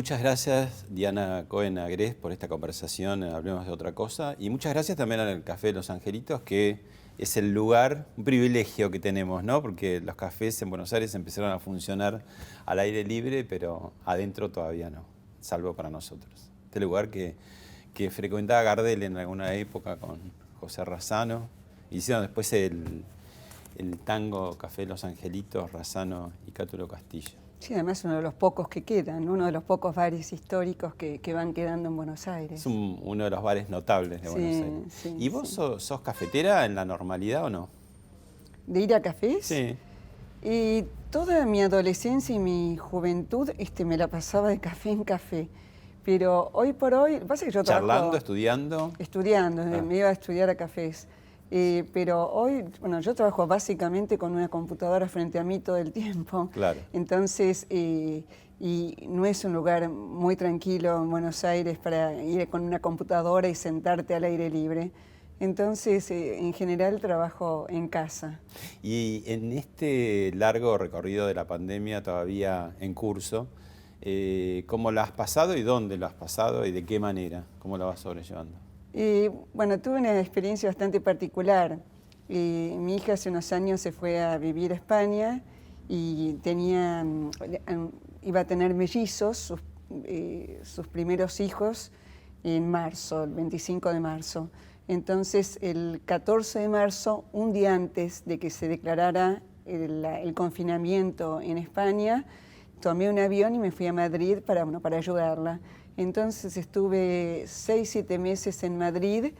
Muchas gracias, Diana Cohen Agrés, por esta conversación, Hablemos de otra cosa. Y muchas gracias también al Café Los Angelitos, que es el lugar, un privilegio que tenemos, ¿no? Porque los cafés en Buenos Aires empezaron a funcionar al aire libre, pero adentro todavía no, salvo para nosotros. Este lugar que frecuentaba Gardel en alguna época con José Razzano. Hicieron después el tango Café Los Angelitos, Razzano y Cátulo Castillo. Sí, además uno de los pocos que quedan, uno de los pocos bares históricos que van quedando en Buenos Aires. Es uno de los bares notables de Buenos Aires. Sí, ¿Y vos sí. sos cafetera en la normalidad o no? ¿De ir a cafés? Sí. Y toda mi adolescencia y mi juventud me la pasaba de café en café. Pero hoy por hoy, pasa que yo ¿Charlando, trabajo estudiando? estudiando, me iba a estudiar a cafés. Pero hoy, bueno, yo trabajo básicamente con una computadora frente a mí todo el tiempo. Claro. Entonces, y no es un lugar muy tranquilo en Buenos Aires para ir con una computadora y sentarte al aire libre. Entonces, en general trabajo en casa. Y en este largo recorrido de la pandemia todavía en curso, ¿cómo la has pasado y dónde la has pasado y de qué manera? ¿Cómo la vas sobrellevando? Bueno, tuve una experiencia bastante particular. Mi hija hace unos años se fue a vivir a España y iba a tener mellizos, sus primeros hijos, en marzo, el 25 de marzo. Entonces, el 14 de marzo, un día antes de que se declarara el confinamiento en España, tomé un avión y me fui a Madrid para ayudarla. Entonces estuve 6, 7 meses en Madrid,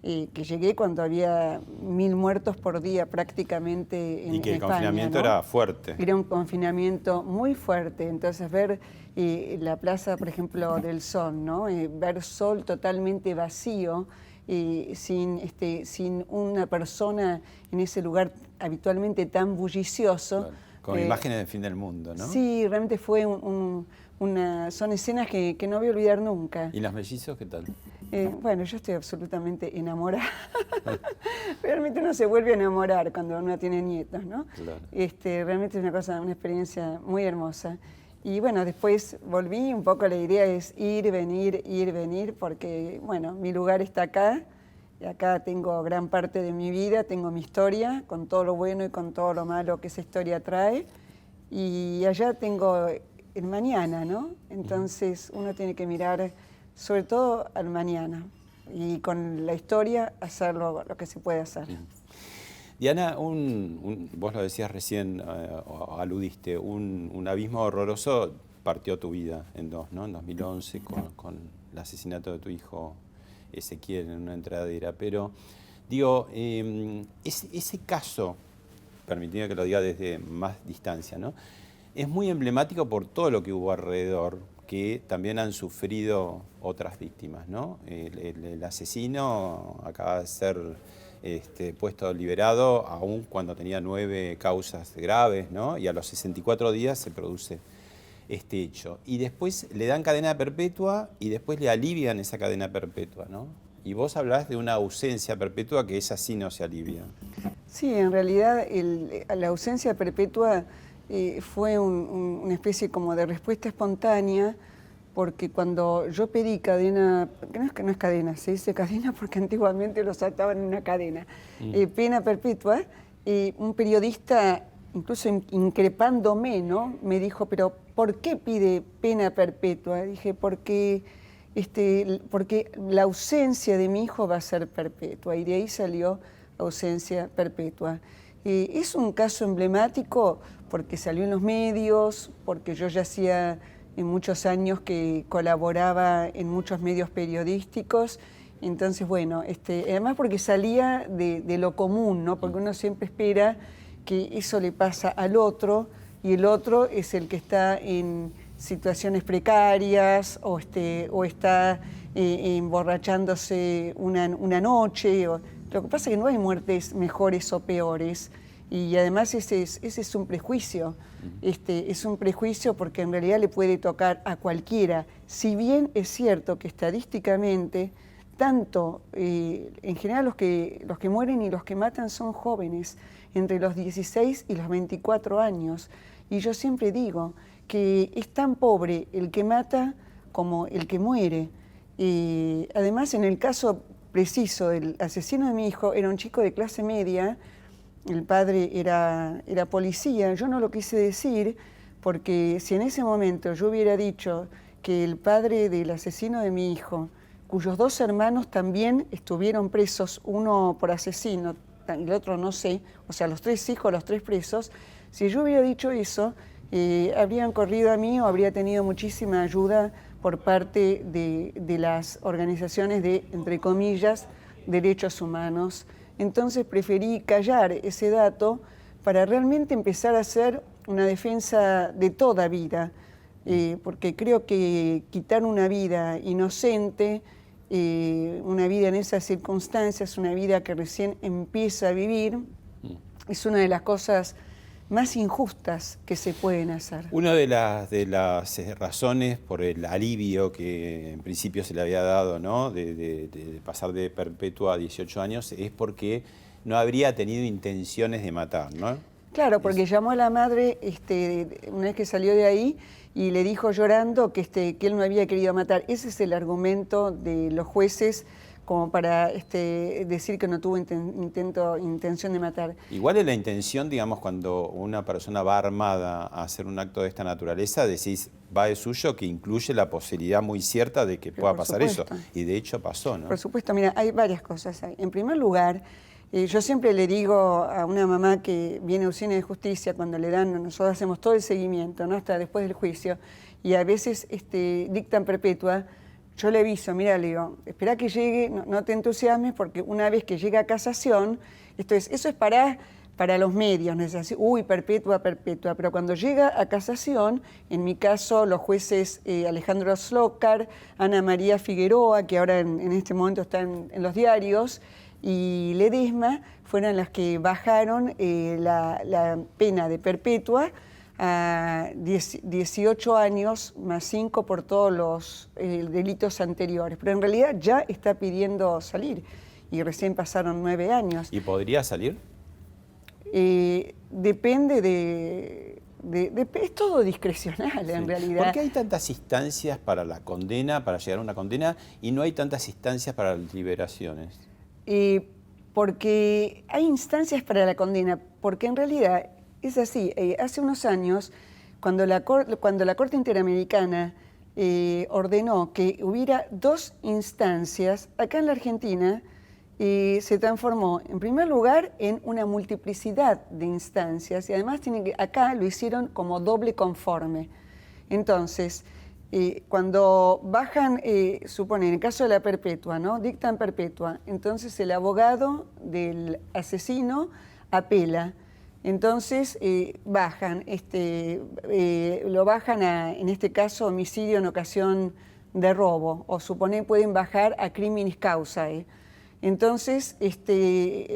que llegué cuando había 1000 muertos por día prácticamente en España. Y que el confinamiento, ¿no?, era fuerte. Era un confinamiento muy fuerte. Entonces ver la plaza, por ejemplo, del Sol, ¿no? Ver Sol totalmente vacío, sin una persona en ese lugar habitualmente tan bullicioso. Claro. Con imágenes del fin del mundo, ¿no? Sí, realmente fue son escenas que no voy a olvidar nunca. ¿Y los mellizos qué tal? Bueno, yo estoy absolutamente enamorada. Realmente uno se vuelve a enamorar cuando uno tiene nietos, ¿no? Claro. Realmente es una experiencia muy hermosa. Y bueno, después volví, un poco la idea es ir, venir, porque, bueno, mi lugar está acá. Y acá tengo gran parte de mi vida, tengo mi historia, con todo lo bueno y con todo lo malo que esa historia trae. Y allá tengo el mañana, ¿no? Entonces uno tiene que mirar sobre todo al mañana y con la historia hacer lo que se puede hacer. Diana, vos lo decías recién, o aludiste, un abismo horroroso partió tu vida en dos, ¿no? En 2011 con el asesinato de tu hijo Ezequiel en una entradera. Pero digo, ese caso, permíteme que lo diga desde más distancia, ¿no?, es muy emblemático por todo lo que hubo alrededor, que también han sufrido otras víctimas, ¿no? El asesino acaba de ser puesto liberado, aún cuando tenía 9 causas graves, ¿no? Y a los 64 días se produce este hecho. Y después le dan cadena perpetua y después le alivian esa cadena perpetua, ¿no? Y vos hablás de una ausencia perpetua que esa sí no se alivia. Sí, en realidad la ausencia perpetua fue una especie como de respuesta espontánea, porque cuando yo pedí cadena, que no es cadena, se dice cadena porque antiguamente los ataban en una cadena, pena perpetua, un periodista, incluso increpándome, ¿no?, me dijo, pero ¿por qué pide pena perpetua? Dije, porque la ausencia de mi hijo va a ser perpetua, y de ahí salió ausencia perpetua. Es un caso emblemático porque salió en los medios, porque yo ya hacía muchos años que colaboraba en muchos medios periodísticos. Entonces, bueno, además porque salía de lo común, ¿no? Porque uno siempre espera que eso le pasa al otro, y el otro es el que está en situaciones precarias o está emborrachándose una noche. Lo que pasa es que no hay muertes mejores o peores, y además ese es un prejuicio. Es un prejuicio porque en realidad le puede tocar a cualquiera. Si bien es cierto que estadísticamente, tanto en general los que mueren y los que matan son jóvenes, entre los 16 y los 24 años. Y yo siempre digo que es tan pobre el que mata como el que muere. Además, en el caso preciso del asesino de mi hijo, era un chico de clase media, el padre era policía. Yo no lo quise decir porque si en ese momento yo hubiera dicho que el padre del asesino de mi hijo, cuyos 2 hermanos también estuvieron presos, uno por asesino y el otro no sé, o sea, los 3 hijos, los 3 presos, si yo hubiera dicho eso, habrían corrido a mí o habría tenido muchísima ayuda por parte de las organizaciones de, entre comillas, derechos humanos. Entonces preferí callar ese dato para realmente empezar a hacer una defensa de toda vida, porque creo que quitar una vida inocente, una vida en esas circunstancias, una vida que recién empieza a vivir, es una de las cosas más injustas que se pueden hacer. Una de las razones por el alivio que en principio se le había dado, ¿no?, de pasar de perpetua a 18 años es porque no habría tenido intenciones de matar, ¿no? Claro, porque llamó a la madre una vez que salió de ahí y le dijo llorando que él no había querido matar. Ese es el argumento de los jueces como para decir que no tuvo intención de matar. Igual es la intención, digamos, cuando una persona va armada a hacer un acto de esta naturaleza, decís, va de suyo, que incluye la posibilidad muy cierta de que pueda pasar eso. Y de hecho pasó, ¿no? Por supuesto, mira, hay varias cosas ahí. En primer lugar, yo siempre le digo a una mamá que viene a Usina de Justicia, cuando le dan, nosotros hacemos todo el seguimiento, ¿no?, hasta después del juicio, y a veces dictan perpetua. Yo le aviso, mira, le digo, espera que llegue, no te entusiasmes, porque una vez que llega a casación, eso es para los medios, no es así, uy, perpetua, perpetua, pero cuando llega a casación, en mi caso, los jueces Alejandro Slokar, Ana María Figueroa, que ahora en este momento están en los diarios, y Ledesma, fueron las que bajaron la pena de perpetua a 18 años más 5 por todos los delitos anteriores. Pero en realidad ya está pidiendo salir y recién pasaron 9 años. ¿Y podría salir? Depende es todo discrecional, en realidad. ¿Por qué hay tantas instancias para la condena, para llegar a una condena, y no hay tantas instancias para las liberaciones? Porque hay instancias para la condena, porque en realidad es así. Hace unos años, cuando la Corte Interamericana ordenó que hubiera 2 instancias, acá en la Argentina se transformó, en primer lugar, en una multiplicidad de instancias, y además acá lo hicieron como doble conforme. Entonces, cuando bajan, suponen, en el caso de la perpetua, ¿no?, dictan perpetua, entonces el abogado del asesino apela. Entonces bajan, lo bajan en este caso, homicidio en ocasión de robo, o pueden bajar a criminis causae. Entonces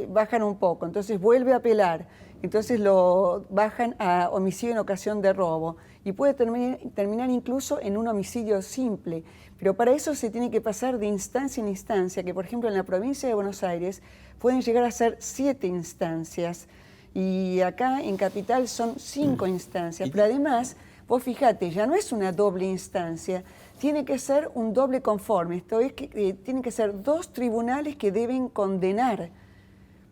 bajan un poco, entonces vuelve a apelar, entonces lo bajan a homicidio en ocasión de robo y puede terminar incluso en un homicidio simple. Pero para eso se tiene que pasar de instancia en instancia, que por ejemplo en la provincia de Buenos Aires pueden llegar a ser 7 instancias. Y acá en Capital son 5 instancias, pero además, vos fijate, ya no es una doble instancia, tiene que ser un doble conforme, esto es que tienen que ser 2 tribunales que deben condenar,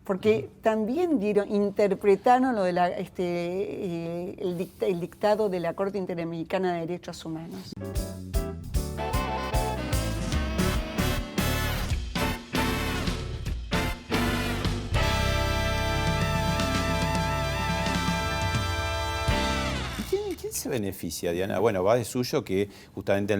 porque también interpretaron lo de el dictado de la Corte Interamericana de Derechos Humanos. ¿Quién se beneficia, Diana? Bueno, va de suyo que justamente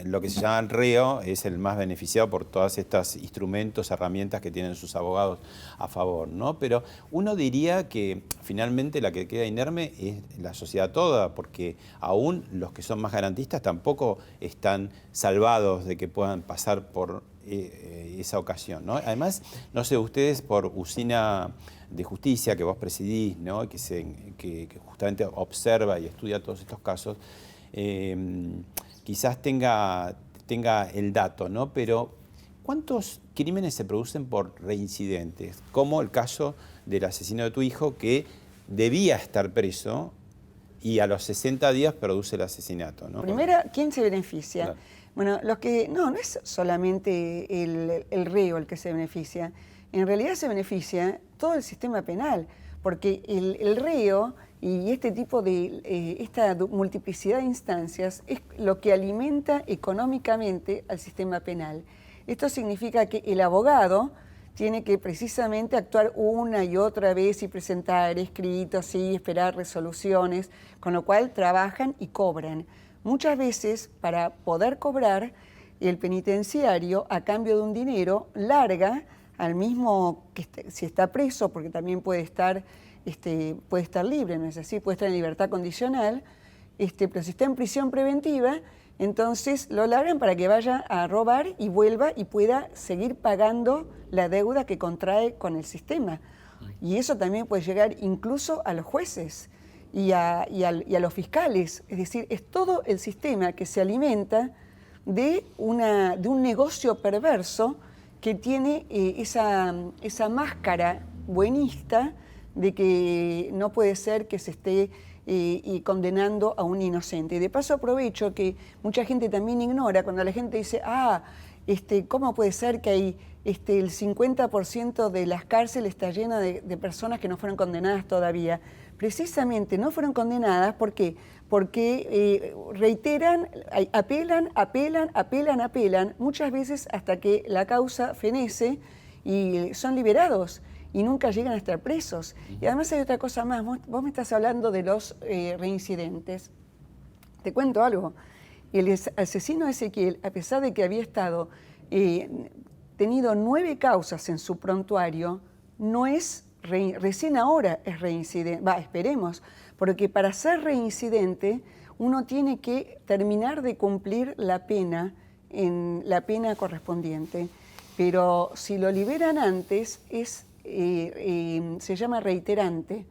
lo que se llama el reo es el más beneficiado por todos estos instrumentos, herramientas que tienen sus abogados a favor, ¿no? Pero uno diría que finalmente la que queda inerme es la sociedad toda, porque aún los que son más garantistas tampoco están salvados de que puedan pasar por esa ocasión, ¿no? Además, no sé, ustedes por Usina de Justicia, que vos presidís, ¿no?, que justamente observa y estudia todos estos casos, quizás tenga el dato, ¿no? Pero ¿cuántos crímenes se producen por reincidentes? Como el caso del asesino de tu hijo, que debía estar preso y a los 60 días produce el asesinato, ¿no? Primero, ¿quién se beneficia? Claro. Bueno, no es solamente el reo el que se beneficia. En realidad se beneficia todo el sistema penal, porque el reo y este tipo de, esta multiplicidad de instancias es lo que alimenta económicamente al sistema penal. Esto significa que el abogado tiene que precisamente actuar una y otra vez y presentar escritos y esperar resoluciones, con lo cual trabajan y cobran. Muchas veces, para poder cobrar, el penitenciario, a cambio de un dinero, larga al mismo, si está preso, porque también puede estar libre, ¿no es así? Puede estar en libertad condicional, pero si está en prisión preventiva, entonces lo largan para que vaya a robar y vuelva y pueda seguir pagando la deuda que contrae con el sistema. Y eso también puede llegar incluso a los jueces y a los fiscales. Es decir, es todo el sistema que se alimenta de un negocio perverso que tiene esa máscara buenista de que no puede ser que se esté condenando a un inocente. Y de paso aprovecho que mucha gente también ignora cuando la gente dice, ¿cómo puede ser que hay el 50% de las cárceles está llena de personas que no fueron condenadas todavía? Precisamente no fueron condenadas, ¿por qué? Porque reiteran, apelan, muchas veces hasta que la causa fenece y son liberados y nunca llegan a estar presos. Y además hay otra cosa más, vos me estás hablando de los reincidentes. Te cuento algo, el asesino Ezequiel, a pesar de que había tenido 9 causas en su prontuario, no es recién ahora es reincidente, esperemos, porque para ser reincidente uno tiene que terminar de cumplir la pena correspondiente, pero si lo liberan antes se llama reiterante,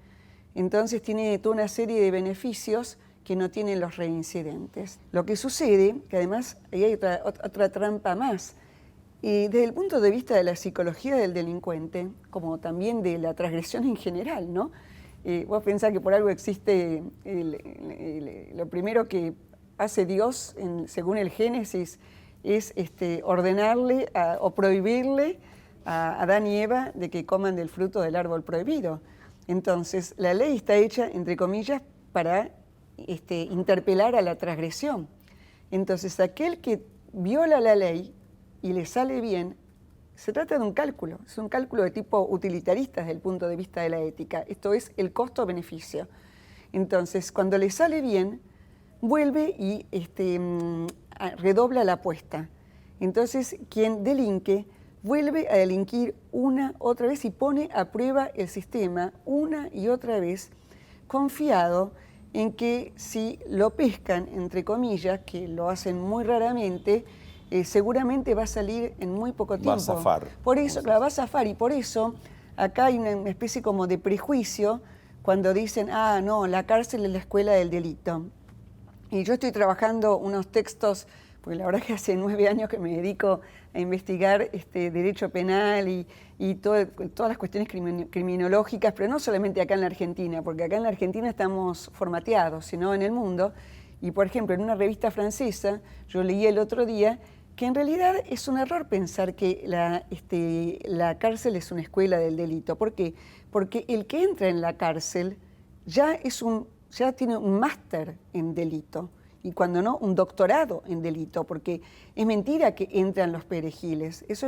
entonces tiene toda una serie de beneficios que no tienen los reincidentes. Lo que sucede, que además ahí hay otra trampa más, desde el punto de vista de la psicología del delincuente, como también de la transgresión en general, ¿no? Vos pensás que por algo existe lo primero que hace Dios, según el Génesis, es ordenarle o prohibirle a Adán y Eva de que coman del fruto del árbol prohibido. Entonces, la ley está hecha, entre comillas, para interpelar a la transgresión. Entonces, aquel que viola la ley y le sale bien, se trata de un cálculo, es un cálculo de tipo utilitarista desde el punto de vista de la ética, esto es el costo-beneficio. Entonces, cuando le sale bien, vuelve y redobla la apuesta. Entonces, quien delinque, vuelve a delinquir otra vez y pone a prueba el sistema una y otra vez, confiado en que si lo pescan, entre comillas, que lo hacen muy raramente, seguramente va a salir en muy poco tiempo. Va a zafar. Por eso, claro, va a zafar, y por eso acá hay una especie como de prejuicio cuando dicen, no, la cárcel es la escuela del delito. Y yo estoy trabajando unos textos, porque la verdad que hace 9 años que me dedico a investigar derecho penal y todas las cuestiones criminológicas, pero no solamente acá en la Argentina, porque acá en la Argentina estamos formateados, sino en el mundo. Y, por ejemplo, en una revista francesa, yo leí el otro día que en realidad es un error pensar que la cárcel es una escuela del delito. ¿Por qué? Porque el que entra en la cárcel ya tiene un máster en delito, y cuando no, un doctorado en delito, porque es mentira que entran los perejiles, eso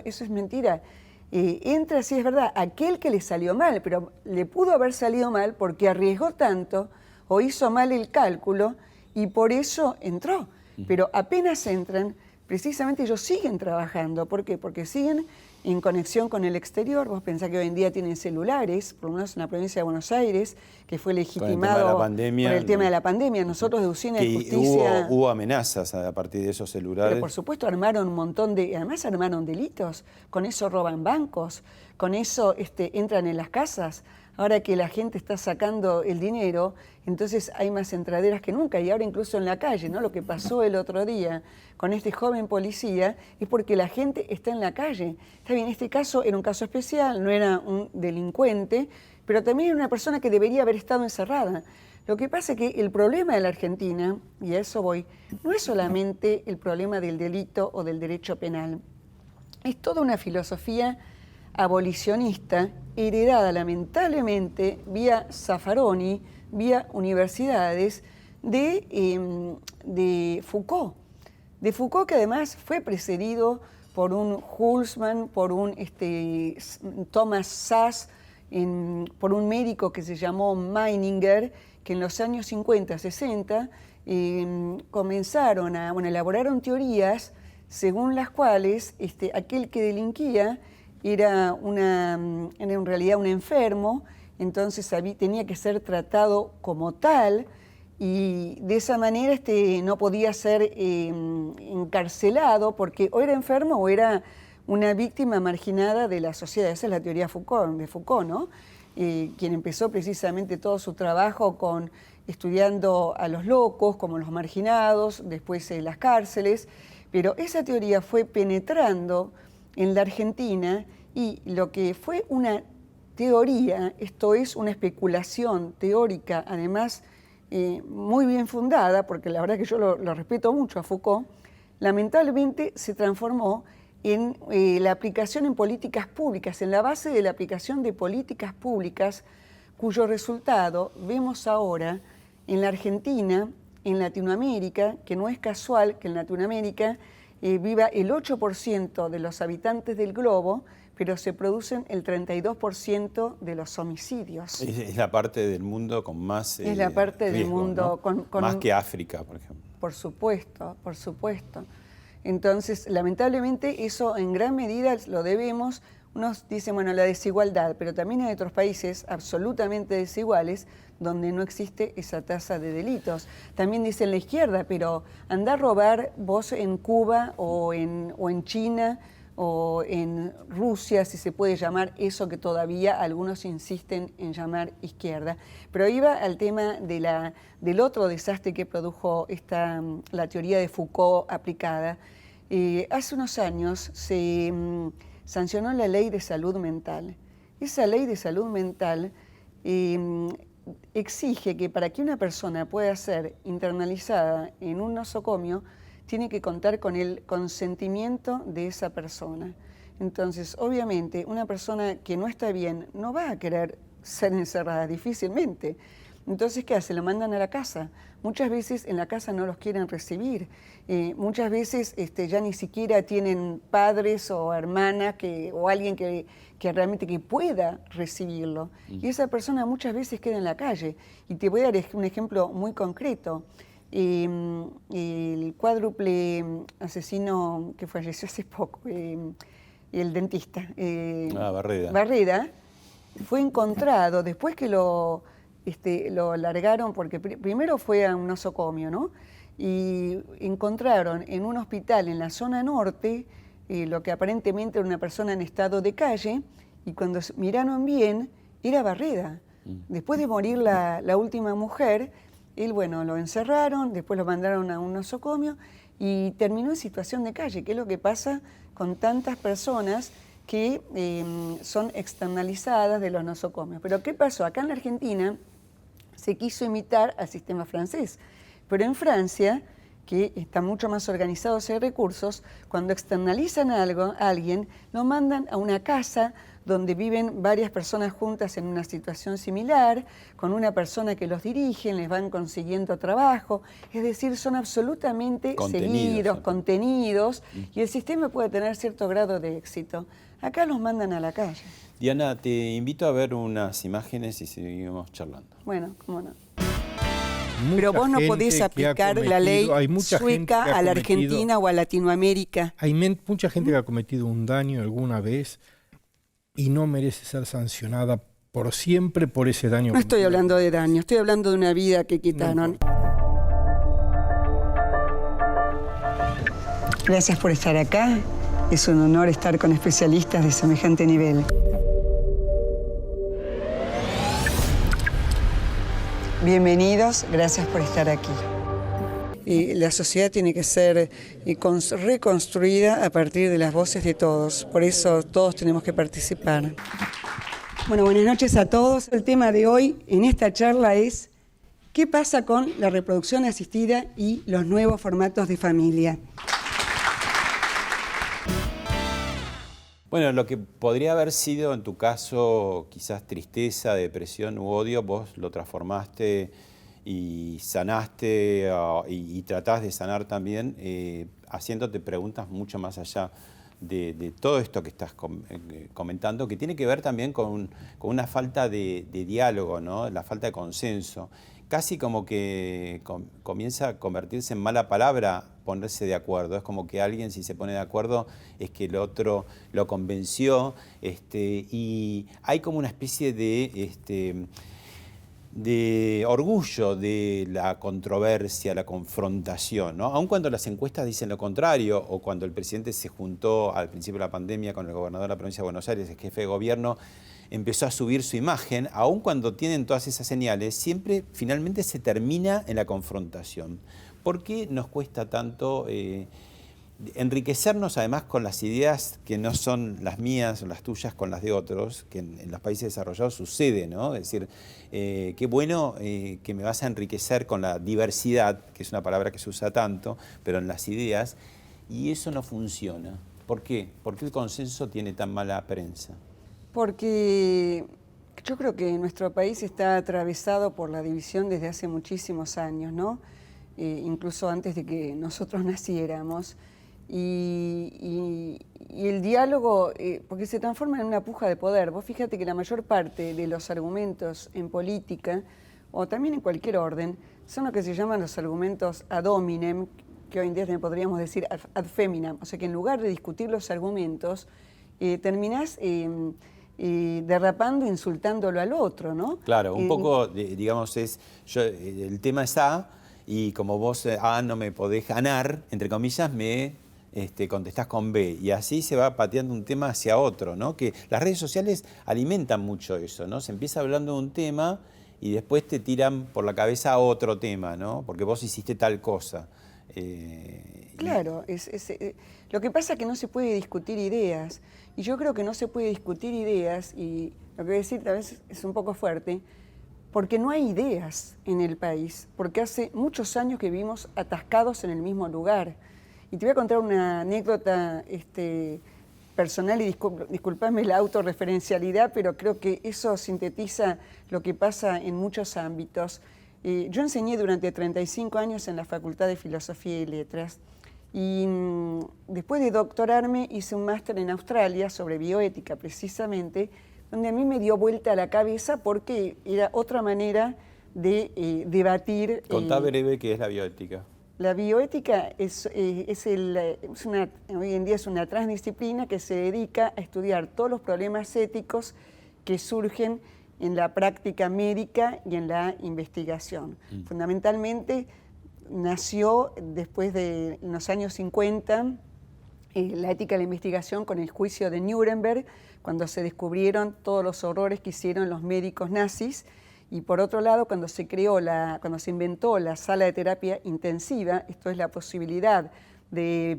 es mentira. Entra, sí es verdad, aquel que le salió mal, pero le pudo haber salido mal porque arriesgó tanto o hizo mal el cálculo y por eso entró. Pero apenas entran, precisamente ellos siguen trabajando. ¿Por qué? Porque siguen en conexión con el exterior. Vos pensás que hoy en día tienen celulares, por lo menos en la provincia de Buenos Aires, que fue legitimado por el tema de la pandemia. Nosotros de Usina y Justicia... Hubo amenazas a partir de esos celulares. Pero por supuesto armaron un montón además armaron delitos, con eso roban bancos, con eso entran en las casas. Ahora que la gente está sacando el dinero, entonces hay más entraderas que nunca, y ahora incluso en la calle, ¿no? Lo que pasó el otro día con este joven policía es porque la gente está en la calle. Está bien, este caso era un caso especial, no era un delincuente, pero también era una persona que debería haber estado encerrada. Lo que pasa es que el problema de la Argentina, y a eso voy, no es solamente el problema del delito o del derecho penal. Es toda una filosofía abolicionista heredada lamentablemente vía Zaffaroni, vía universidades de Foucault. De Foucault, que además fue precedido por un Hülsmann, por un Thomas Szasz, por un médico que se llamó Meininger, que en los años 50, 60 comenzaron a, elaboraron teorías según las cuales aquel que delinquía era en realidad un enfermo, entonces tenía que ser tratado como tal, y de esa manera no podía ser encarcelado porque o era enfermo o era una víctima marginada de la sociedad. Esa es la teoría de Foucault, ¿no? Quien empezó precisamente todo su trabajo estudiando a los locos como los marginados, después las cárceles, pero esa teoría fue penetrando en la Argentina y lo que fue una teoría, esto es una especulación teórica, además muy bien fundada, porque la verdad que yo lo respeto mucho a Foucault, lamentablemente se transformó en la aplicación en políticas públicas, en la base de la aplicación de políticas públicas, cuyo resultado vemos ahora en la Argentina, en Latinoamérica, que no es casual que en Latinoamérica viva el 8% de los habitantes del globo, pero se producen el 32% de los homicidios. Es la parte del mundo con más es la parte riesgo, del mundo ¿no? con más que África, por ejemplo. Por supuesto, por supuesto. Entonces, lamentablemente, eso en gran medida lo debemos. Unos dicen, bueno, la desigualdad, pero también hay otros países absolutamente desiguales donde no existe esa tasa de delitos. También dicen la izquierda, pero anda a robar vos en Cuba o en China o en Rusia, si se puede llamar eso que todavía algunos insisten en llamar izquierda. Pero iba al tema del otro desastre que produjo la teoría de Foucault aplicada. Hace unos años se sancionó la ley de salud mental. Esa ley de salud mental exige que para que una persona pueda ser internalizada en un nosocomio, tiene que contar con el consentimiento de esa persona. Entonces, obviamente, una persona que no está bien no va a querer ser encerrada difícilmente. Entonces, ¿qué hace? Lo mandan a la casa. Muchas veces en la casa no los quieren recibir. Muchas veces ya ni siquiera tienen padres o hermanas o alguien que realmente que pueda recibirlo. Y esa persona muchas veces queda en la calle. Y te voy a dar un ejemplo muy concreto. El cuádruple asesino que falleció hace poco, el dentista, Barreda, fue encontrado después que lo largaron, porque primero fue a un nosocomio, ¿no? Y encontraron en un hospital en la zona norte lo que aparentemente era una persona en estado de calle, y cuando miraron bien, era Barreda. Después de morir la última mujer, él, lo encerraron, después lo mandaron a un nosocomio y terminó en situación de calle, que es lo que pasa con tantas personas que son externalizadas de los nosocomios. Pero ¿qué pasó? Acá en la Argentina se quiso imitar al sistema francés, pero en Francia, que está mucho más organizado en recursos, cuando externalizan a alguien, lo mandan a una casa donde viven varias personas juntas en una situación similar, con una persona que los dirige, les van consiguiendo trabajo, es decir, son absolutamente seguidos, contenidos, y el sistema puede tener cierto grado de éxito. Acá los mandan a la calle. Diana, te invito a ver unas imágenes y seguimos charlando. Bueno, cómo no. Pero vos no podés aplicar la ley sueca a la Argentina o a Latinoamérica. Hay mucha gente que ha cometido un daño alguna vez y no merece ser sancionada por siempre por ese daño. No estoy hablando de daño, estoy hablando de una vida que quitaron. Gracias por estar acá. Es un honor estar con especialistas de semejante nivel. Bienvenidos, gracias por estar aquí. La sociedad tiene que ser reconstruida a partir de las voces de todos, por eso todos tenemos que participar. Bueno, buenas noches a todos. El tema de hoy en esta charla es ¿Qué pasa con la reproducción asistida y los nuevos formatos de familia? Bueno, lo que podría haber sido en tu caso quizás tristeza, depresión u odio, vos lo transformaste y sanaste y tratás de sanar también haciéndote preguntas mucho más allá de todo esto que estás comentando, que tiene que ver también con una falta de diálogo, ¿no? La falta de consenso. Casi como que comienza a convertirse en mala palabra ponerse de acuerdo. Es como que alguien, si se pone de acuerdo, es que el otro lo convenció, y hay como una especie de orgullo de la controversia, la confrontación, ¿no? Aun cuando las encuestas dicen lo contrario, o cuando el presidente se juntó al principio de la pandemia con el gobernador de la provincia de Buenos Aires, el jefe de gobierno, empezó a subir su imagen, aun cuando tienen todas esas señales, siempre finalmente se termina en la confrontación. ¿Por qué nos cuesta tanto enriquecernos además con las ideas que no son las mías o las tuyas con las de otros, que en los países desarrollados sucede, ¿no? Es decir, qué bueno que me vas a enriquecer con la diversidad, que es una palabra que se usa tanto, pero en las ideas, y eso no funciona. ¿Por qué? ¿Por qué el consenso tiene tan mala prensa? Porque yo creo que nuestro país está atravesado por la división desde hace muchísimos años, ¿no? Incluso antes de que nosotros naciéramos. Y el diálogo, porque se transforma en una puja de poder. Vos fíjate que la mayor parte de los argumentos en política, o también en cualquier orden, son lo que se llaman los argumentos ad hominem, que hoy en día podríamos decir ad feminam. O sea que en lugar de discutir los argumentos, terminás derrapando, insultándolo al otro, ¿no? Claro, un poco, digamos, el tema es A, y como vos A no me podés ganar, entre comillas, me contestás con B, y así se va pateando un tema hacia otro, ¿no? Que las redes sociales alimentan mucho eso, ¿no? Se empieza hablando de un tema y después te tiran por la cabeza a otro tema, ¿no? Porque vos hiciste tal cosa. Claro, lo que pasa es que no se puede discutir ideas, y yo creo que no se puede discutir ideas, y lo que voy a decir tal vez es un poco fuerte, porque no hay ideas en el país, porque hace muchos años que vivimos atascados en el mismo lugar. Y te voy a contar una anécdota personal, y disculpame la autorreferencialidad, pero creo que eso sintetiza lo que pasa en muchos ámbitos. Yo enseñé durante 35 años en la Facultad de Filosofía y Letras, y después de doctorarme hice un máster en Australia sobre bioética precisamente, donde a mí me dio vuelta la cabeza porque era otra manera de debatir. Contá breve qué es la bioética. La bioética hoy en día es una transdisciplina que se dedica a estudiar todos los problemas éticos que surgen en la práctica médica y en la investigación. Fundamentalmente nació después de en los años 50 la ética de la investigación con el juicio de Nuremberg, cuando se descubrieron todos los horrores que hicieron los médicos nazis. Y por otro lado, cuando se inventó la sala de terapia intensiva, esto es la posibilidad de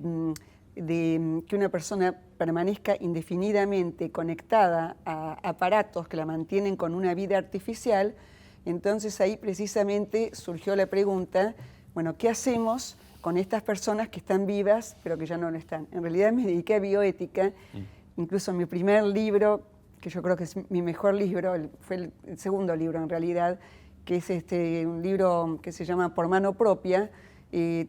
que una persona permanezca indefinidamente conectada a aparatos que la mantienen con una vida artificial, entonces ahí precisamente surgió la pregunta, bueno, ¿qué hacemos con estas personas que están vivas pero que ya no lo están? En realidad me dediqué a bioética, incluso mi primer libro, que yo creo que es mi mejor libro, fue el segundo libro en realidad, que es un libro que se llama Por mano propia,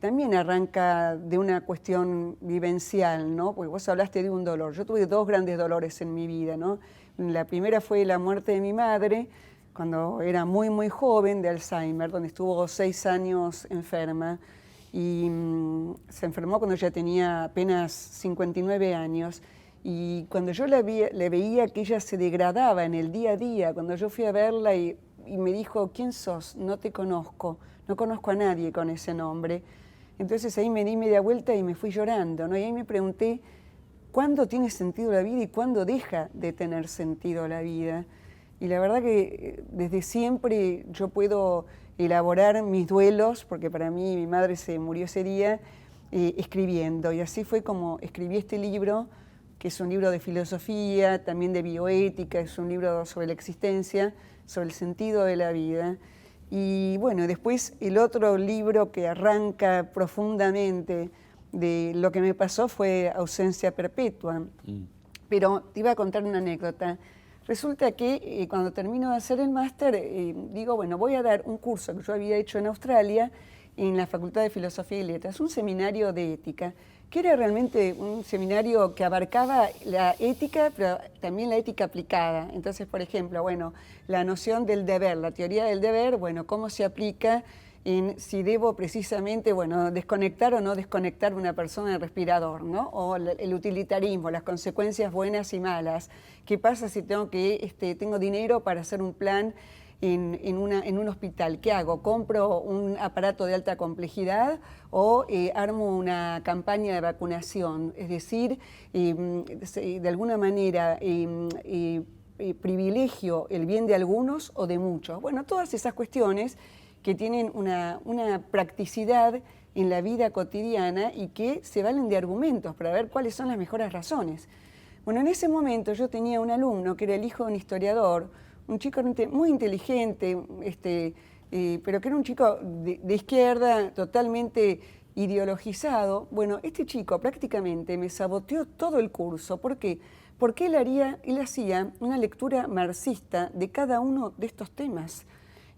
también arranca de una cuestión vivencial, ¿no? Porque vos hablaste de un dolor. Yo tuve dos grandes dolores en mi vida, ¿no? La primera fue la muerte de mi madre, cuando era muy, muy joven, de Alzheimer, donde estuvo 6 años enferma, y se enfermó cuando ya tenía apenas 59 años. Y cuando yo le veía que ella se degradaba en el día a día, cuando yo fui a verla y me dijo, ¿quién sos? No te conozco, no conozco a nadie con ese nombre. Entonces ahí me di media vuelta y me fui llorando, ¿no? Y ahí me pregunté, ¿cuándo tiene sentido la vida y cuándo deja de tener sentido la vida? Y la verdad que desde siempre yo puedo elaborar mis duelos, porque para mí mi madre se murió ese día, escribiendo. Y así fue como escribí este libro, que es un libro de filosofía, también de bioética, es un libro sobre la existencia, sobre el sentido de la vida. Y bueno, después el otro libro que arranca profundamente de lo que me pasó fue Ausencia Perpetua. Pero te iba a contar una anécdota. Resulta que cuando termino de hacer el máster, digo, bueno, voy a dar un curso que yo había hecho en Australia, en la Facultad de Filosofía y Letras, un seminario de ética, que era realmente un seminario que abarcaba la ética, pero también la ética aplicada. Entonces, por ejemplo, bueno, la noción del deber, la teoría del deber, bueno, cómo se aplica en si debo precisamente, bueno, desconectar o no desconectar una persona del respirador, ¿no? O el utilitarismo, las consecuencias buenas y malas. ¿Qué pasa si tengo dinero para hacer un plan en un hospital? ¿Qué hago? ¿Compro un aparato de alta complejidad o armo una campaña de vacunación? Es decir, de alguna manera privilegio el bien de algunos o de muchos. Bueno, todas esas cuestiones que tienen una practicidad en la vida cotidiana y que se valen de argumentos para ver cuáles son las mejores razones. Bueno, en ese momento yo tenía un alumno que era el hijo de un historiador, un chico muy inteligente, pero que era un chico de izquierda, totalmente ideologizado. Bueno, este chico prácticamente me saboteó todo el curso. ¿Por qué? Porque él hacía una lectura marxista de cada uno de estos temas.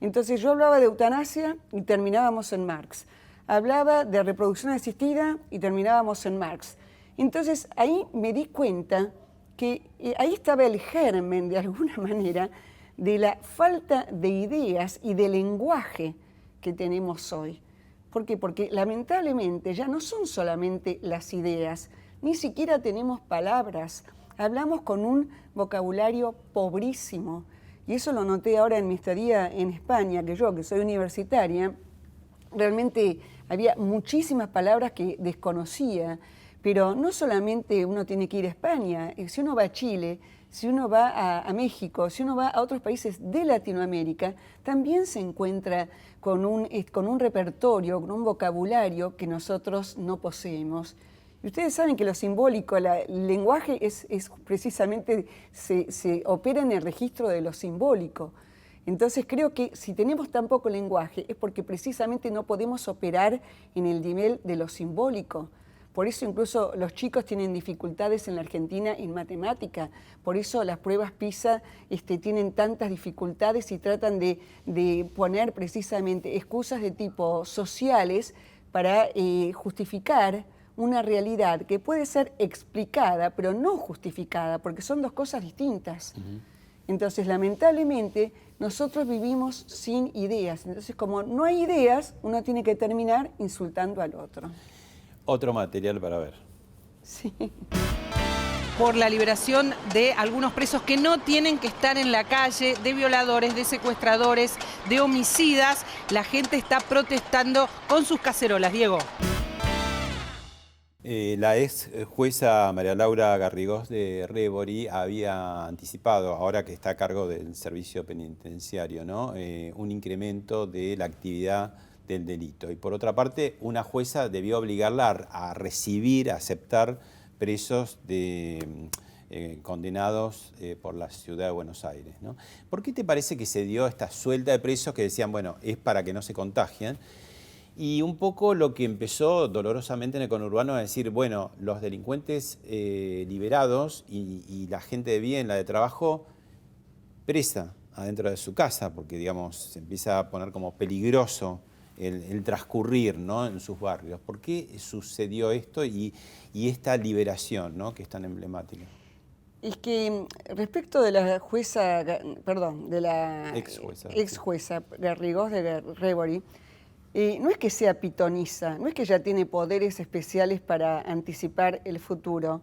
Entonces yo hablaba de eutanasia y terminábamos en Marx. Hablaba de reproducción asistida y terminábamos en Marx. Entonces ahí me di cuenta que ahí estaba el germen, de alguna manera, de la falta de ideas y de lenguaje que tenemos hoy. ¿Por qué? Porque lamentablemente ya no son solamente las ideas, ni siquiera tenemos palabras. Hablamos con un vocabulario pobrísimo. Y eso lo noté ahora en mi estadía en España, que yo, que soy universitaria, realmente había muchísimas palabras que desconocía, pero no solamente uno tiene que ir a España, si uno va a Chile, si uno va a México, si uno va a otros países de Latinoamérica, también se encuentra con un repertorio, con un vocabulario que nosotros no poseemos. Y ustedes saben que lo simbólico, el lenguaje es precisamente, se opera en el registro de lo simbólico. Entonces creo que si tenemos tan poco lenguaje es porque precisamente no podemos operar en el nivel de lo simbólico. Por eso incluso los chicos tienen dificultades en la Argentina en matemática. Por eso las pruebas PISA tienen tantas dificultades y tratan de poner precisamente excusas de tipo sociales para justificar una realidad que puede ser explicada, pero no justificada, porque son dos cosas distintas. Entonces, lamentablemente, nosotros vivimos sin ideas. Entonces, como no hay ideas, uno tiene que terminar insultando al otro. Otro material para ver. Sí. Por la liberación de algunos presos que no tienen que estar en la calle, de violadores, de secuestradores, de homicidas. La gente está protestando con sus cacerolas. Diego. La ex jueza María Laura Garrigós de Rébori había anticipado, ahora que está a cargo del servicio penitenciario, ¿no? Un incremento de la actividad del delito. Y por otra parte, una jueza debió obligarla a recibir, a aceptar presos condenados por la ciudad de Buenos Aires, ¿no? ¿Por qué te parece que se dio esta suelta de presos que decían, bueno, es para que no se contagien? Y un poco lo que empezó dolorosamente en el conurbano a decir, bueno, los delincuentes liberados y la gente de bien, la de trabajo, presa adentro de su casa, porque digamos se empieza a poner como peligroso el transcurrir, ¿no?, en sus barrios. ¿Por qué sucedió esto y esta liberación, ¿no?, que es tan emblemática? Es que respecto de la jueza, perdón, de la ex jueza Garrigós de Rébori, no es que sea pitoniza, no es que ella tiene poderes especiales para anticipar el futuro,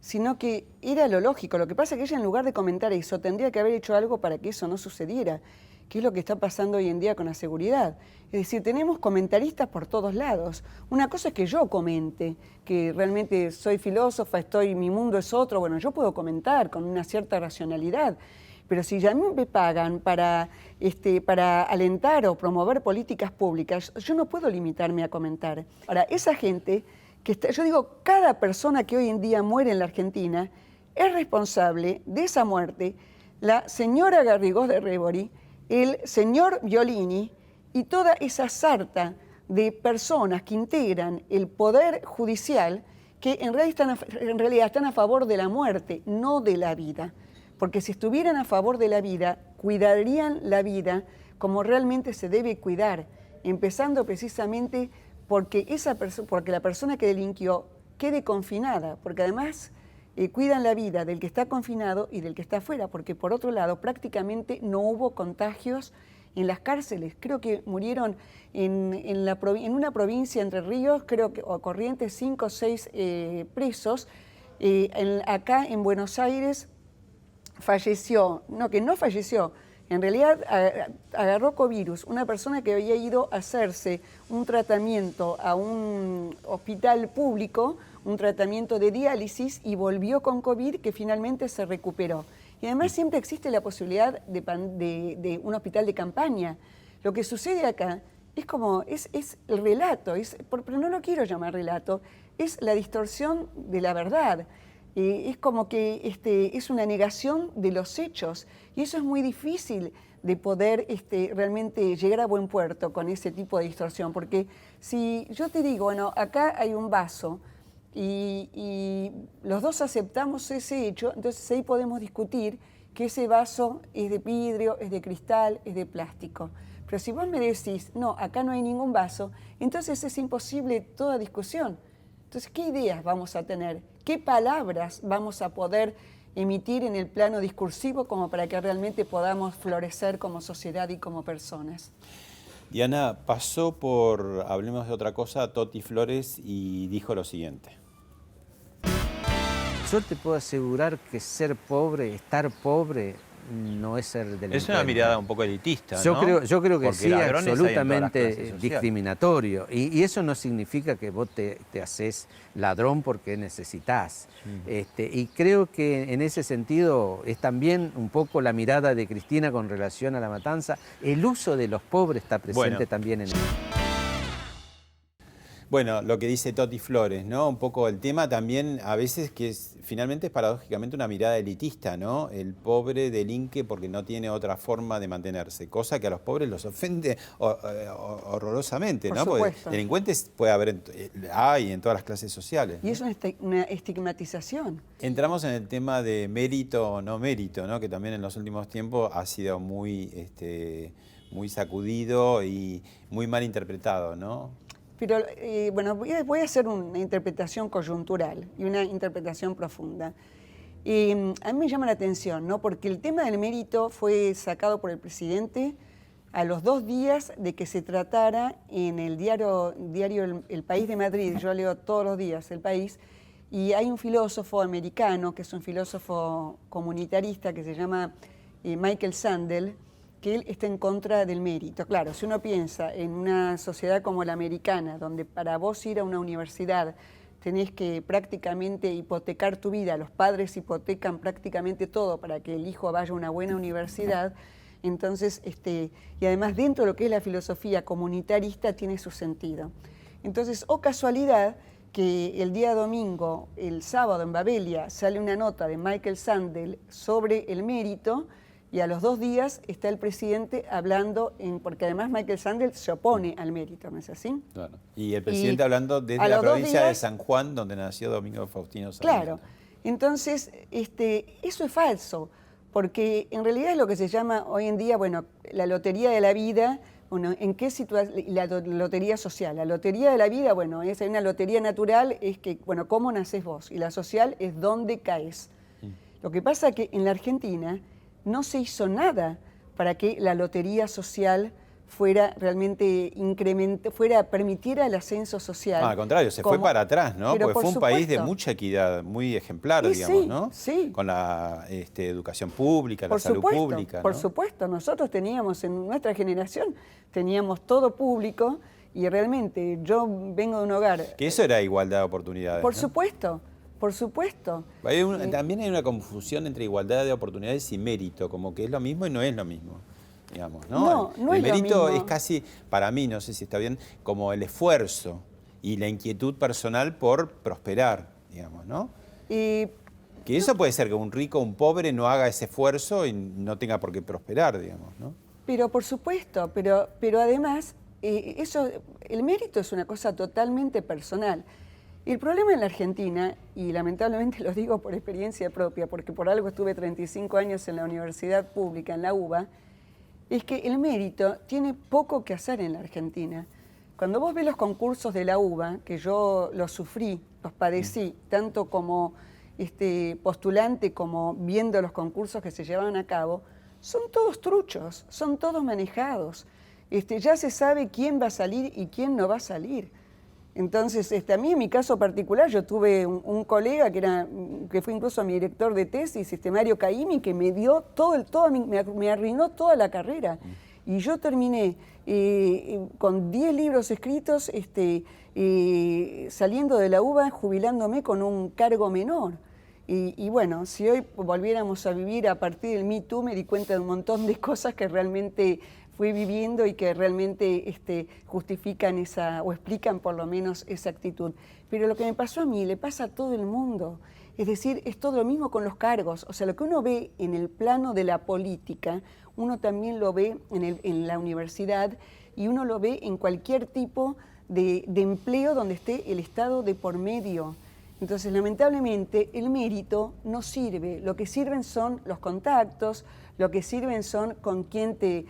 sino que era lo lógico. Lo que pasa es que ella, en lugar de comentar eso, tendría que haber hecho algo para que eso no sucediera, que es lo que está pasando hoy en día con la seguridad. Es decir, tenemos comentaristas por todos lados. Una cosa es que yo comente, que realmente soy filósofa, mi mundo es otro, bueno, yo puedo comentar con una cierta racionalidad. Pero si ya me pagan para alentar o promover políticas públicas, yo no puedo limitarme a comentar. Ahora, esa gente, yo digo, cada persona que hoy en día muere en la Argentina es responsable de esa muerte la señora Garrigós de Rébori, el señor Violini Y toda esa sarta de personas que integran el poder judicial, que en realidad están a favor de la muerte, no de la vida. Porque si estuvieran a favor de la vida, cuidarían la vida como realmente se debe cuidar, empezando precisamente porque la persona que delinquió quede confinada, porque además cuidan la vida del que está confinado y del que está afuera, porque por otro lado prácticamente no hubo contagios en las cárceles. Creo que murieron en una provincia, Entre Ríos, creo que, o Corrientes, 5 o 6 presos. Acá en Buenos Aires falleció, que no falleció, en realidad agarró covirus, una persona que había ido a hacerse un tratamiento a un hospital público, un tratamiento de diálisis, y volvió con COVID, que finalmente se recuperó. Y además siempre existe la posibilidad de un hospital de campaña. Lo que sucede acá es el relato, pero no lo quiero llamar relato, es la distorsión de la verdad. Es como que es una negación de los hechos, y eso es muy difícil de poder realmente llegar a buen puerto con ese tipo de distorsión, porque si yo te digo, bueno, acá hay un vaso y los dos aceptamos ese hecho, entonces ahí podemos discutir que ese vaso es de vidrio, es de cristal, es de plástico. Pero si vos me decís, no, acá no hay ningún vaso, entonces es imposible toda discusión. Entonces, ¿qué ideas vamos a tener? ¿Qué palabras vamos a poder emitir en el plano discursivo como para que realmente podamos florecer como sociedad y como personas? Diana, pasó por Hablemos de otra cosa Toti Flores y dijo lo siguiente. Yo te puedo asegurar que ser pobre, estar pobre, no es ser delincuente. Es una mirada un poco elitista, Yo creo que Porque sí, ladrones hay en todas las absolutamente clases sociales. discriminatorio. Y eso no significa que vos te haces ladrón porque necesitas. Y creo que en ese sentido es también un poco la mirada de Cristina con relación a la matanza. El uso de los pobres está presente también en eso. Bueno, lo que dice Toti Flores, ¿no? Un poco el tema también a veces que finalmente es paradójicamente una mirada elitista, ¿no? El pobre delinque porque no tiene otra forma de mantenerse, cosa que a los pobres los ofende horrorosamente, ¿no? Porque delincuentes puede haber, hay en todas las clases sociales, ¿no? Y es una estigmatización. Entramos en el tema de mérito o no mérito, ¿no? Que también en los últimos tiempos ha sido muy sacudido y muy mal interpretado, ¿no? Pero bueno, voy a hacer una interpretación coyuntural y una interpretación profunda. A mí me llama la atención, ¿no? Porque el tema del mérito fue sacado por el presidente a los 2 días de que se tratara en el diario El País de Madrid. Yo leo todos los días El País, y hay un filósofo americano, que es un filósofo comunitarista, que se llama Michael Sandel, que él está en contra del mérito. Claro, si uno piensa en una sociedad como la americana, donde para vos ir a una universidad tenés que prácticamente hipotecar tu vida, los padres hipotecan prácticamente todo para que el hijo vaya a una buena universidad, entonces, y además dentro de lo que es la filosofía comunitarista tiene su sentido. Entonces, casualidad que el día domingo, el sábado en Babelia, sale una nota de Michael Sandel sobre el mérito, y a los 2 días está el presidente hablando, porque además Michael Sandel se opone al mérito, ¿no es así? Claro. Y el presidente hablando desde la provincia de San Juan, donde nació Domingo Faustino Sarmiento. Claro. Entonces, eso es falso, porque en realidad es lo que se llama hoy en día, bueno, la lotería de la vida. Bueno, ¿en qué situación? La lotería social. La lotería de la vida, bueno, es una lotería natural, es que, bueno, cómo nacés vos, y la social es dónde caes. Lo que pasa es que en la Argentina no se hizo nada para que la lotería social fuera realmente permitiera el ascenso social. No, al contrario, se fue para atrás, ¿no? Porque fue un país de supuesto. mucha equidad, muy ejemplar, digamos, Sí, ¿no? sí. Con la educación pública, la salud pública, Por ¿no? supuesto, nosotros teníamos, en nuestra generación, teníamos todo público, y realmente yo vengo de un hogar... Que eso era igualdad de oportunidades, Por ¿no? supuesto. Por supuesto. También hay una confusión entre igualdad de oportunidades y mérito, como que es lo mismo y no es lo mismo, digamos, ¿no? No el es lo mérito mismo. es casi, para mí, no sé si está bien, como el esfuerzo y la inquietud personal por prosperar, digamos, ¿no? Que eso puede ser que un rico o un pobre no haga ese esfuerzo y no tenga por qué prosperar, digamos, ¿no? Pero por supuesto, pero además, el mérito es una cosa totalmente personal. El problema en la Argentina, y lamentablemente lo digo por experiencia propia, porque por algo estuve 35 años en la universidad pública, en la UBA, es que el mérito tiene poco que hacer en la Argentina. Cuando vos ves los concursos de la UBA, que yo los sufrí, los padecí, tanto como postulante como viendo los concursos que se llevaban a cabo, son todos truchos, son todos manejados. Ya se sabe quién va a salir y quién no va a salir. Entonces, a mí en mi caso particular, yo tuve un colega que fue incluso mi director de tesis, Mario Caimi, que me dio me arruinó toda la carrera. Y yo terminé con 10 libros escritos, saliendo de la UBA, jubilándome con un cargo menor. Y bueno, si hoy volviéramos a vivir a partir del Me Too, me di cuenta de un montón de cosas que realmente fui viviendo y que realmente justifican o explican por lo menos esa actitud. Pero lo que me pasó a mí le pasa a todo el mundo. Es decir, es todo lo mismo con los cargos. O sea, lo que uno ve en el plano de la política, uno también lo ve en la universidad y uno lo ve en cualquier tipo de empleo donde esté el Estado de por medio. Entonces, lamentablemente, el mérito no sirve. Lo que sirven son los contactos, lo que sirven son con quién te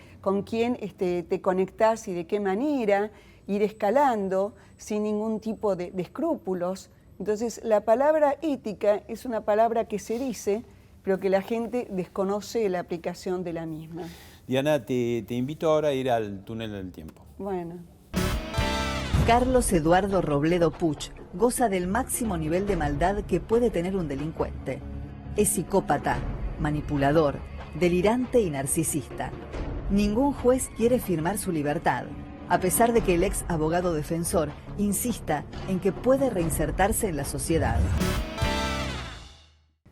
conectás y de qué manera, ir escalando sin ningún tipo de escrúpulos. Entonces, la palabra ética es una palabra que se dice, pero que la gente desconoce la aplicación de la misma. Diana, te invito ahora a ir al túnel del tiempo. Bueno. Carlos Eduardo Robledo Puch goza del máximo nivel de maldad que puede tener un delincuente. Es psicópata, manipulador, delirante y narcisista. Ningún juez quiere firmar su libertad, a pesar de que el ex abogado defensor insista en que puede reinsertarse en la sociedad.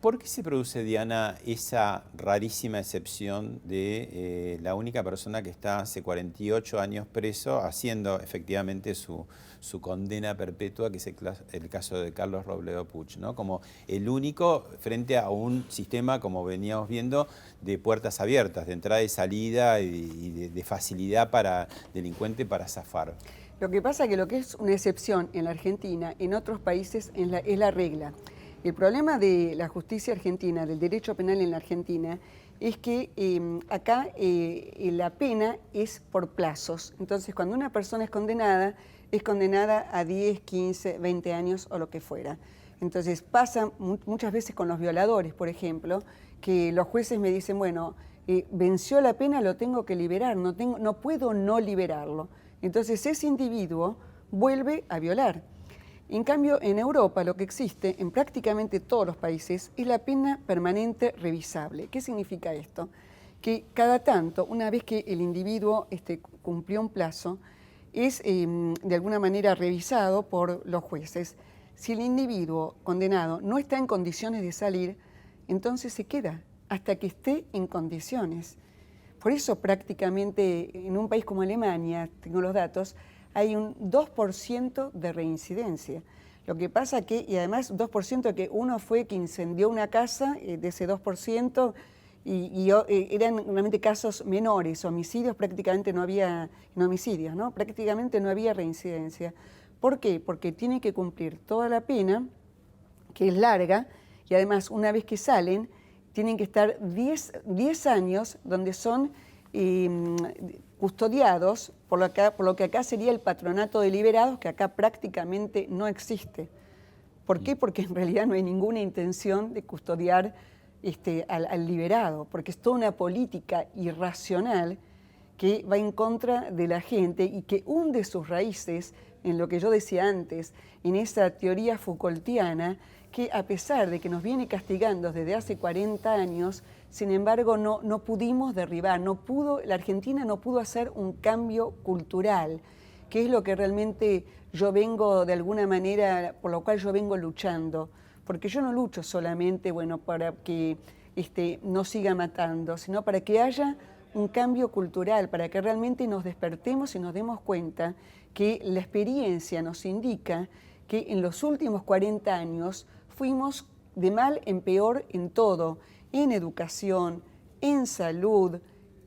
¿Por qué se produce, Diana, esa rarísima excepción de la única persona que está hace 48 años preso haciendo efectivamente su condena perpetua, que es el caso de Carlos Robledo Puch, ¿no? Como el único frente a un sistema, como veníamos viendo, de puertas abiertas, de entrada y salida y de facilidad para delincuente para zafar? Lo que pasa es que lo que es una excepción en la Argentina, en otros países es la regla. El problema de la justicia argentina, del derecho penal en la Argentina, es que acá la pena es por plazos. Entonces, cuando una persona es condenada a 10, 15, 20 años o lo que fuera. Entonces, pasa muchas veces con los violadores, por ejemplo, que los jueces me dicen, bueno, venció la pena, lo tengo que liberar, no puedo no liberarlo. Entonces, ese individuo vuelve a violar. En cambio, en Europa lo que existe en prácticamente todos los países es la pena permanente revisable. ¿Qué significa esto? Que cada tanto, una vez que el individuo cumplió un plazo, es de alguna manera revisado por los jueces. Si el individuo condenado no está en condiciones de salir, entonces se queda hasta que esté en condiciones. Por eso prácticamente en un país como Alemania, tengo los datos, hay un 2% de reincidencia. Lo que pasa y además 2% que uno fue que incendió una casa, de ese 2%, y eran realmente casos menores, homicidios prácticamente no había, homicidios, ¿no? Prácticamente no había reincidencia. ¿Por qué? Porque tienen que cumplir toda la pena, que es larga, y además una vez que salen, tienen que estar 10 años donde son custodiados por lo que acá sería el patronato de liberados, que acá prácticamente no existe. ¿Por qué? Porque en realidad no hay ninguna intención de custodiar al liberado, porque es toda una política irracional que va en contra de la gente y que hunde sus raíces en lo que yo decía antes, en esa teoría Foucaultiana, que a pesar de que nos viene castigando desde hace 40 años, sin embargo no pudimos derribar, la Argentina no pudo hacer un cambio cultural, que es lo que realmente yo vengo de alguna manera, por lo cual yo vengo luchando, porque yo no lucho solamente, para que no siga matando, sino para que haya un cambio cultural, para que realmente nos despertemos y nos demos cuenta que la experiencia nos indica que en los últimos 40 años fuimos de mal en peor en todo, en educación, en salud,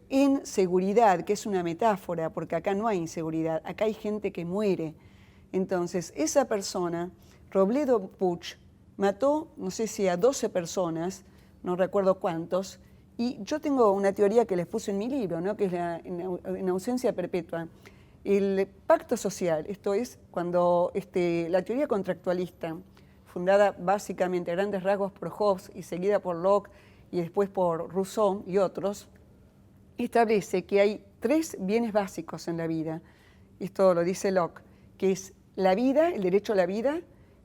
en seguridad, que es una metáfora, porque acá no hay inseguridad, acá hay gente que muere. Entonces, esa persona, Robledo Puch, mató, no sé si a 12 personas, no recuerdo cuántos, y yo tengo una teoría que les puse en mi libro, ¿no? Que es en ausencia perpetua. El pacto social, esto es cuando la teoría contractualista, fundada básicamente a grandes rasgos por Hobbes y seguida por Locke y después por Rousseau y otros, establece que hay 3 bienes básicos en la vida. Esto lo dice Locke, que es la vida, el derecho a la vida,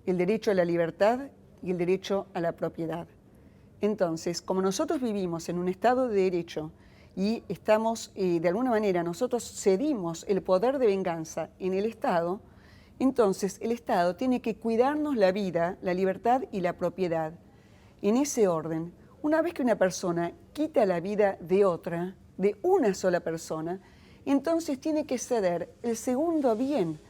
el derecho a la libertad y el derecho a la propiedad. Entonces, como nosotros vivimos en un Estado de Derecho y estamos, de alguna manera, nosotros cedimos el poder de venganza en el Estado, entonces el Estado tiene que cuidarnos la vida, la libertad y la propiedad. En ese orden, una vez que una persona quita la vida de otra, de una sola persona, entonces tiene que ceder el segundo bien,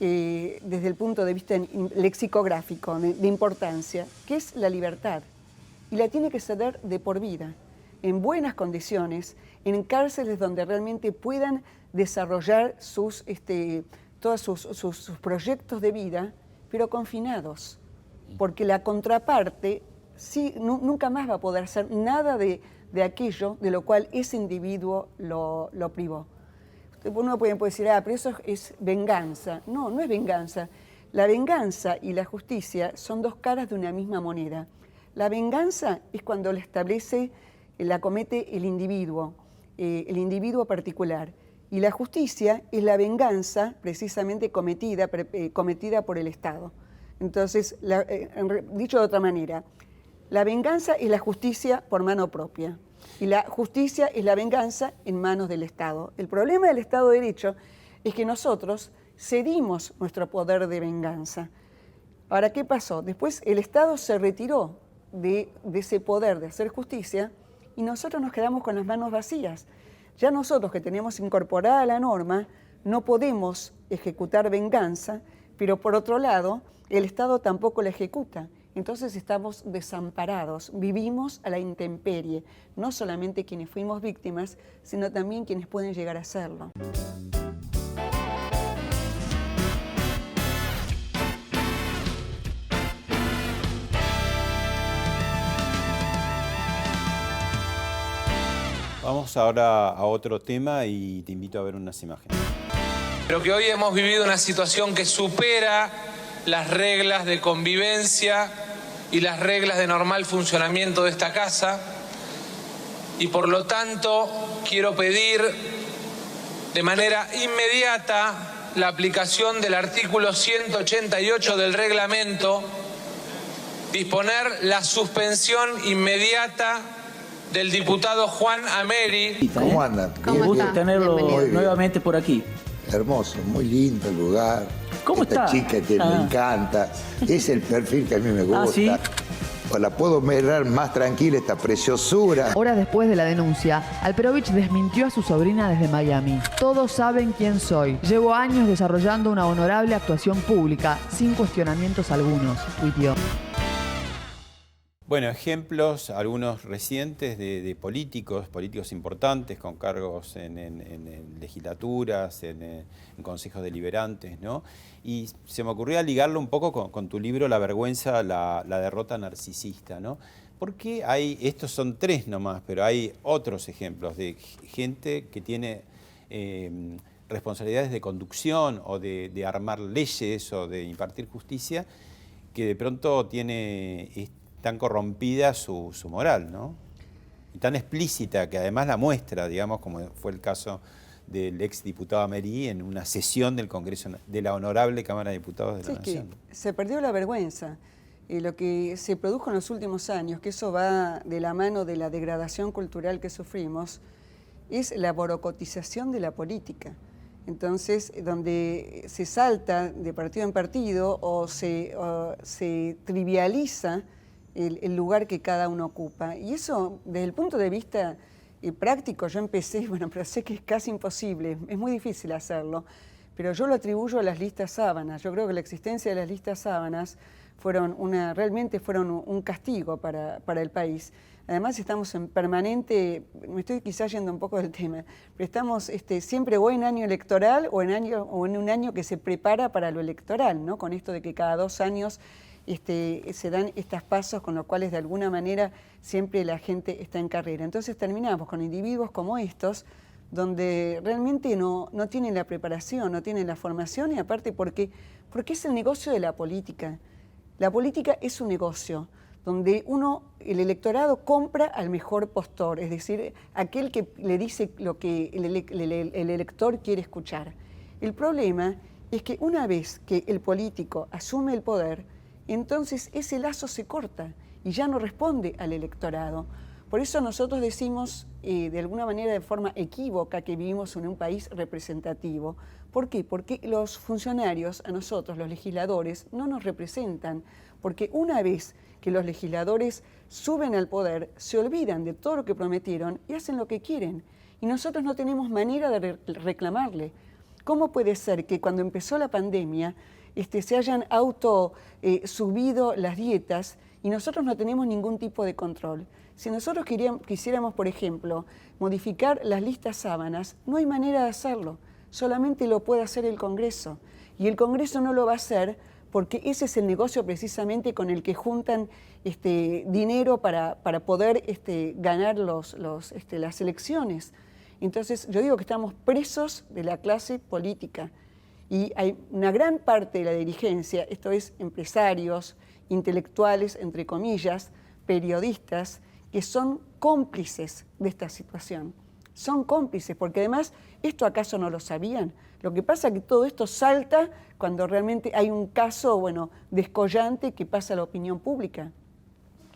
desde el punto de vista lexicográfico, de importancia, que es la libertad. Y la tiene que ceder de por vida, en buenas condiciones, en cárceles donde realmente puedan desarrollar todos sus proyectos de vida, pero confinados. Porque la contraparte nunca más va a poder hacer nada de aquello de lo cual ese individuo lo privó. Uno puede decir, pero eso es venganza. No, no es venganza. La venganza y la justicia son 2 caras de una misma moneda. La venganza es cuando la comete el individuo particular. Y la justicia es la venganza precisamente cometida por el Estado. Entonces, dicho de otra manera, la venganza es la justicia por mano propia. Y la justicia es la venganza en manos del Estado. El problema del Estado de Derecho es que nosotros cedimos nuestro poder de venganza. Ahora, ¿qué pasó? Después el Estado se retiró de ese poder de hacer justicia y nosotros nos quedamos con las manos vacías. Ya nosotros que tenemos incorporada la norma no podemos ejecutar venganza, pero por otro lado el Estado tampoco la ejecuta. Entonces estamos desamparados, vivimos a la intemperie, no solamente quienes fuimos víctimas, sino también quienes pueden llegar a serlo. Vamos ahora a otro tema y te invito a ver unas imágenes. Pero que hoy hemos vivido una situación que supera las reglas de convivencia y las reglas de normal funcionamiento de esta casa, y por lo tanto quiero pedir de manera inmediata la aplicación del artículo 188 del reglamento, disponer la suspensión inmediata del diputado Juan Ameri. ¿Cómo andan? ¿Cómo Bien, está? Tenerlo Bienvenido. nuevamente por aquí. hermoso, muy lindo el lugar. ¿Cómo Esta está? chica que me encanta, es el perfil que a mí me gusta. ¿sí? Pues la puedo mirar más tranquila, esta preciosura. Horas después de la denuncia, Alperovich desmintió a su sobrina desde Miami. Todos saben quién soy. Llevo años desarrollando una honorable actuación pública, sin cuestionamientos algunos, tuiteó. Bueno, ejemplos, algunos recientes de políticos importantes con cargos en legislaturas, en consejos deliberantes, ¿no? Y se me ocurría ligarlo un poco con tu libro La vergüenza, la derrota narcisista, ¿no? Porque estos son 3 nomás, pero hay otros ejemplos de gente que tiene responsabilidades de conducción o de armar leyes o de impartir justicia, que de pronto tiene tan corrompida su moral, ¿no? Y tan explícita que además la muestra, digamos, como fue el caso del exdiputado Ameri en una sesión del Congreso, de la Honorable Cámara de Diputados de la Nación. Que se perdió la vergüenza. Lo que se produjo en los últimos años, que eso va de la mano de la degradación cultural que sufrimos, es la borocotización de la política. Entonces, donde se salta de partido en partido o se trivializa el lugar que cada uno ocupa. Y eso, desde el punto de vista práctico, yo empecé, pero sé que es casi imposible, es muy difícil hacerlo, pero yo lo atribuyo a las listas sábanas. Yo creo que la existencia de las listas sábanas realmente fueron un castigo para el país. Además estamos en permanente, me estoy quizás yendo un poco del tema, pero estamos siempre o en año electoral o en un año que se prepara para lo electoral, ¿no? Con esto de que cada 2 años se dan estos pasos con los cuales de alguna manera siempre la gente está en carrera. Entonces terminamos con individuos como estos, donde realmente no tienen la preparación, no tienen la formación, y aparte porque es el negocio de la política. La política es un negocio donde el electorado compra al mejor postor, es decir, aquel que le dice lo que el elector quiere escuchar. El problema es que una vez que el político asume el poder, entonces ese lazo se corta y ya no responde al electorado. Por eso nosotros decimos, de alguna manera de forma equívoca, que vivimos en un país representativo. ¿Por qué? Porque los funcionarios, a nosotros, los legisladores, no nos representan. Porque una vez que los legisladores suben al poder, se olvidan de todo lo que prometieron y hacen lo que quieren. Y nosotros no tenemos manera de reclamarle. ¿Cómo puede ser que cuando empezó la pandemia se hayan subido las dietas y nosotros no tenemos ningún tipo de control? Si nosotros quisiéramos, por ejemplo, modificar las listas sábanas, no hay manera de hacerlo, solamente lo puede hacer el Congreso. Y el Congreso no lo va a hacer porque ese es el negocio precisamente con el que juntan dinero para poder ganar las elecciones. Entonces yo digo que estamos presos de la clase política. Y hay una gran parte de la dirigencia, esto es empresarios, intelectuales, entre comillas, periodistas, que son cómplices de esta situación. Son cómplices, porque además, ¿esto acaso no lo sabían? Lo que pasa es que todo esto salta cuando realmente hay un caso, descollante que pasa a la opinión pública.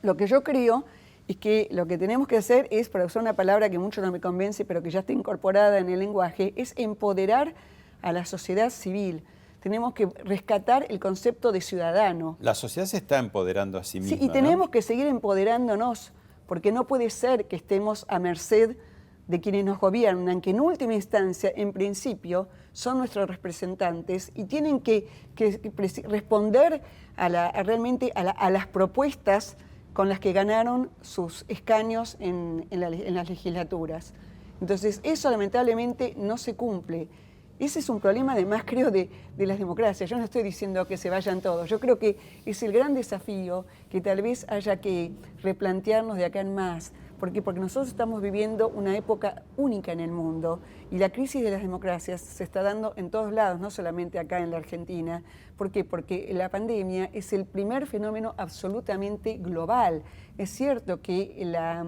Lo que yo creo es que lo que tenemos que hacer es, para usar una palabra que mucho no me convence, pero que ya está incorporada en el lenguaje, es empoderar a la sociedad civil. Tenemos que rescatar el concepto de ciudadano. La sociedad se está empoderando a sí misma. Sí, y tenemos que seguir empoderándonos, porque no puede ser que estemos a merced de quienes nos gobiernan, que en última instancia, en principio, son nuestros representantes y tienen que responder realmente a las propuestas con las que ganaron sus escaños en las legislaturas. Entonces, eso lamentablemente no se cumple. Ese es un problema, además, creo, de las democracias. Yo no estoy diciendo que se vayan todos. Yo creo que es el gran desafío que tal vez haya que replantearnos de acá en más. Porque nosotros estamos viviendo una época única en el mundo y la crisis de las democracias se está dando en todos lados, no solamente acá en la Argentina. ¿Por qué? Porque la pandemia es el primer fenómeno absolutamente global. Es cierto que la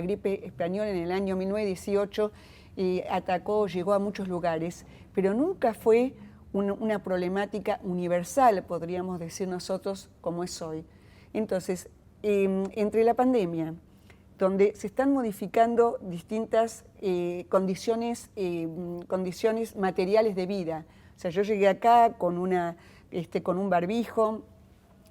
gripe española en el año 1918 llegó a muchos lugares, pero nunca fue una problemática universal, podríamos decir nosotros, como es hoy. Entonces, entre la pandemia, donde se están modificando distintas condiciones materiales de vida. O sea, yo llegué acá con un barbijo,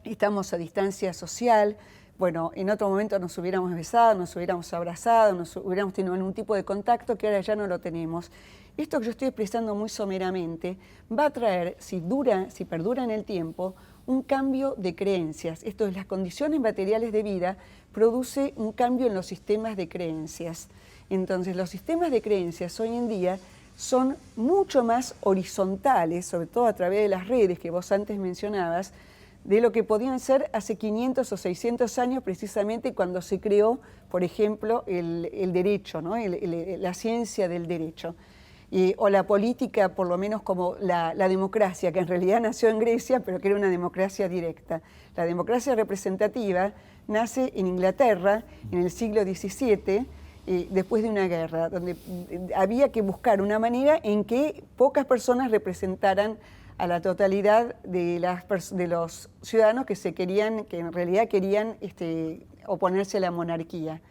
estamos a distancia social. Bueno, en otro momento nos hubiéramos besado, nos hubiéramos abrazado, nos hubiéramos tenido algún tipo de contacto que ahora ya no lo tenemos. Esto que yo estoy expresando muy someramente va a traer, si perdura en el tiempo, un cambio de creencias. Esto es, las condiciones materiales de vida produce un cambio en los sistemas de creencias. Entonces, los sistemas de creencias hoy en día son mucho más horizontales, sobre todo a través de las redes que vos antes mencionabas, de lo que podían ser hace 500 o 600 años, precisamente cuando se creó, por ejemplo, el derecho, ¿no? La ciencia del derecho. O la política, por lo menos como la democracia, que en realidad nació en Grecia, pero que era una democracia directa. La democracia representativa nace en Inglaterra en el siglo XVII, después de una guerra, donde había que buscar una manera en que pocas personas representaran a la totalidad de los ciudadanos que en realidad querían oponerse a la monarquía.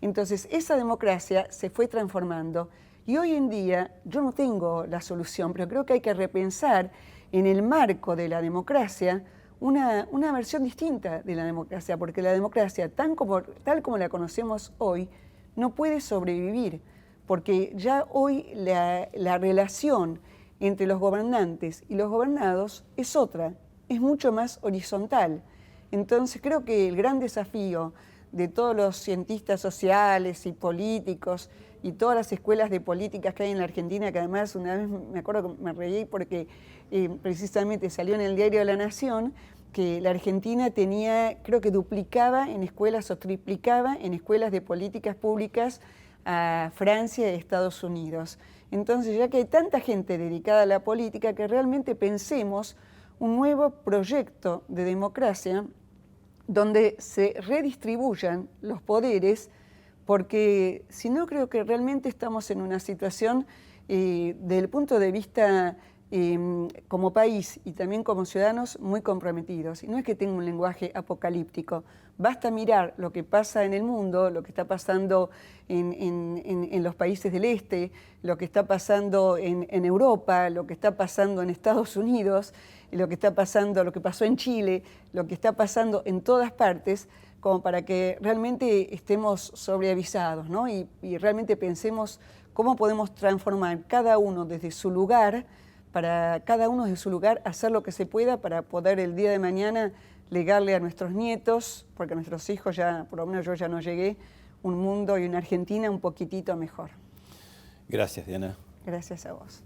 Entonces, esa democracia se fue transformando. Y hoy en día, yo no tengo la solución, pero creo que hay que repensar en el marco de la democracia una versión distinta de la democracia, porque la democracia, tal como la conocemos hoy, no puede sobrevivir, porque ya hoy la relación entre los gobernantes y los gobernados es otra. es mucho más horizontal. Entonces creo que el gran desafío de todos los cientistas sociales y políticos y todas las escuelas de políticas que hay en la Argentina, que además una vez me acuerdo que me reí porque precisamente salió en el diario La Nación, que la Argentina tenía, creo que duplicaba en escuelas o triplicaba en escuelas de políticas públicas a Francia y Estados Unidos. Entonces, ya que hay tanta gente dedicada a la política, que realmente pensemos un nuevo proyecto de democracia donde se redistribuyan los poderes, porque si no creo que realmente estamos en una situación desde el punto de vista como país y también como ciudadanos muy comprometidos. Y no es que tenga un lenguaje apocalíptico, basta mirar lo que pasa en el mundo, lo que está pasando en los países del este, lo que está pasando en Europa, lo que está pasando en Estados Unidos, lo que está pasando, lo que pasó en Chile, lo que está pasando en todas partes, como para que realmente estemos sobreavisados, ¿no? Y realmente pensemos cómo podemos transformar cada uno desde su lugar, para cada uno desde su lugar hacer lo que se pueda para poder el día de mañana legarle a nuestros nietos, porque a nuestros hijos ya, por lo menos yo ya no llegué, un mundo y una Argentina un poquitito mejor. Gracias, Diana. Gracias a vos.